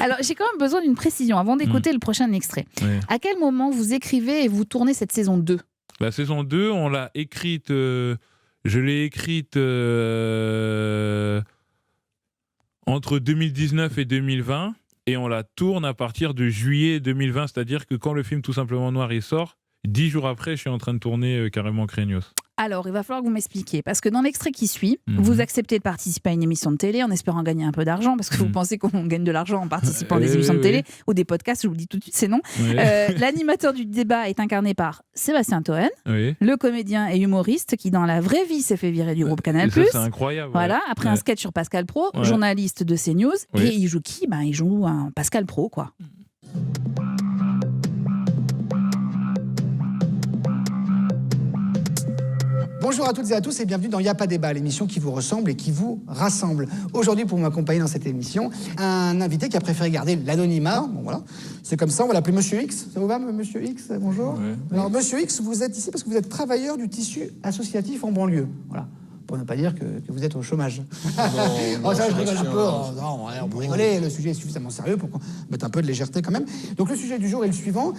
Alors, j'ai quand même besoin d'une précision avant d'écouter le prochain extrait. Ouais. À quel moment vous écrivez et vous tournez cette saison 2 ? La saison 2, on l'a écrite, je l'ai écrite entre 2019 et 2020, et on la tourne à partir de juillet 2020, c'est-à-dire que quand le film Tout simplement noir il sort, 10 jours après, je suis en train de tourner carrément Craignos. Alors, il va falloir que vous m'expliquiez, parce que dans l'extrait qui suit, vous acceptez de participer à une émission de télé en espérant gagner un peu d'argent, parce que vous pensez qu'on gagne de l'argent en participant à des émissions de télé ou des podcasts, je vous le dis tout de suite, c'est non. L'animateur du débat est incarné par Sébastien Toen, le comédien et humoriste qui, dans la vraie vie, s'est fait virer du groupe Canal+. Ça, c'est incroyable. Voilà, après un sketch sur Pascal Praud, journaliste de CNews, et il joue qui ? Il joue un Pascal Praud, quoi. Bonjour à toutes et à tous et bienvenue dans Y'a pas débat, l'émission qui vous ressemble et qui vous rassemble. Aujourd'hui, pour m'accompagner dans cette émission, un invité qui a préféré garder l'anonymat. Bon, voilà. C'est comme ça, on va l'appeler Monsieur X. Ça vous va, Monsieur X ? Bonjour. Ouais. Alors, Monsieur X, vous êtes ici parce que vous êtes travailleur du tissu associatif en banlieue. Voilà. Pour ne pas dire que vous êtes au chômage. Non, ça, je rigole un peu. On peut rigoler, le sujet est suffisamment sérieux pour qu'on mette un peu de légèreté quand même. Donc le sujet du jour est le suivant.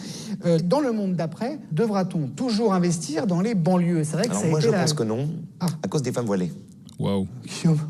Dans le monde d'après, devra-t-on toujours investir dans les banlieues ? C'est vrai que alors ça a moi, été je pense que non, à cause des femmes voilées. Waouh.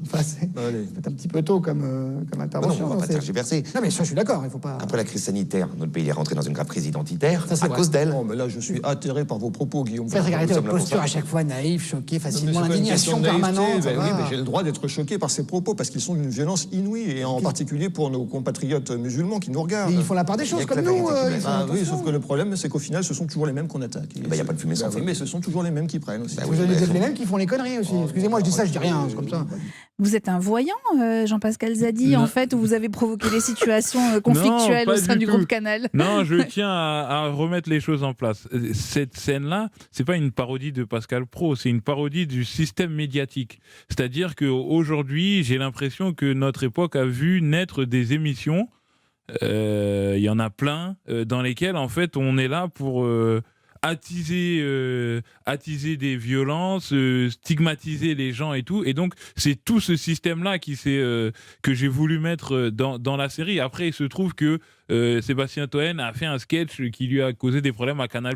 Enfin, c'est peut-être un petit peu tôt comme intervention. Non, on va pas tergiverser. Non, mais ça, je suis d'accord, il faut pas... Après la crise sanitaire, notre pays est rentré dans une grave crise identitaire Ça, c'est à vrai. cause d'elle. Non, mais là, je suis atterré par vos propos, Guillaume. Faites regarder votre là pour posture ça. à chaque fois naïf, choqué, facilement, Non, mais c'est pas une question l'indignation de naïveté. permanente. Oui, mais j'ai le droit d'être choqué par ces propos parce qu'ils sont d'une violence inouïe, et en particulier pour nos compatriotes musulmans qui nous regardent. Et ils font la part des choses comme nous. Ils font Oui, attention. sauf que le problème, c'est qu'au final, ce sont toujours les mêmes qu'on attaque. Il n'y a pas de fumée sans feu. Oui, mais ce sont toujours les mêmes qui prennent aussi. Vous avez les mêmes qui font les conneries aussi. Excusez-moi, je dis ça, je dis rien, c'est comme ça. Vous êtes un voyant, Jean-Pascal Zadi, en fait, où vous avez provoqué des situations conflictuelles Non, au pas sein du du tout. groupe Canal. Non, je tiens à remettre les choses en place. Cette scène-là, c'est pas une parodie de Pascal Praud, c'est une parodie du système médiatique. C'est-à-dire qu'aujourd'hui, j'ai l'impression que notre époque a vu naître des émissions, il y en a plein, dans lesquelles, en fait, on est là pour... attiser des violences, stigmatiser les gens et tout. Et donc, c'est tout ce système-là que j'ai voulu mettre dans la série. Après, il se trouve que Sébastien Toen a fait un sketch qui lui a causé des problèmes à Canal+.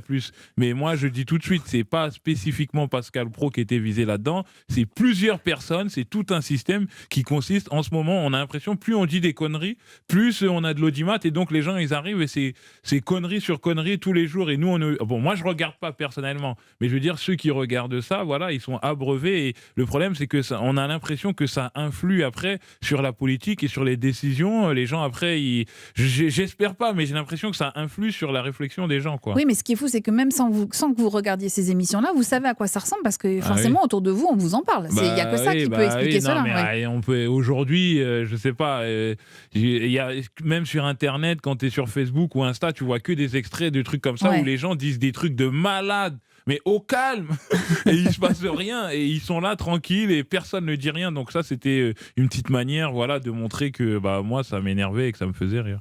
Mais moi, je dis tout de suite, c'est pas spécifiquement Pascal Praud qui était visé là-dedans. C'est plusieurs personnes, c'est tout un système qui consiste, en ce moment, on a l'impression, plus on dit des conneries, plus on a de l'audimat. Et donc, les gens, ils arrivent et c'est conneries sur conneries tous les jours. Et nous, bon, moi, je regarde pas personnellement, mais je veux dire, ceux qui regardent ça, voilà, ils sont abreuvés. Et le problème, c'est que on a l'impression que ça influe après sur la politique et sur les décisions. Les gens, après, j'espère pas, mais j'ai l'impression que ça influe sur la réflexion des gens, quoi. Oui, mais ce qui est fou, c'est que même sans que vous regardiez ces émissions-là, vous savez à quoi ça ressemble, parce que forcément, autour de vous, on vous en parle. Il n'y a que ça qui peut expliquer cela. Mais on peut, aujourd'hui, je sais pas, il y a, même sur Internet, quand tu es sur Facebook ou Insta, tu vois que des extraits de trucs comme ça où les gens disent des trucs de malades, mais au calme, et il se passe rien, et ils sont là tranquilles et personne ne dit rien. Donc ça, c'était une petite manière, voilà, de montrer que moi, ça m'énervait et que ça me faisait rire.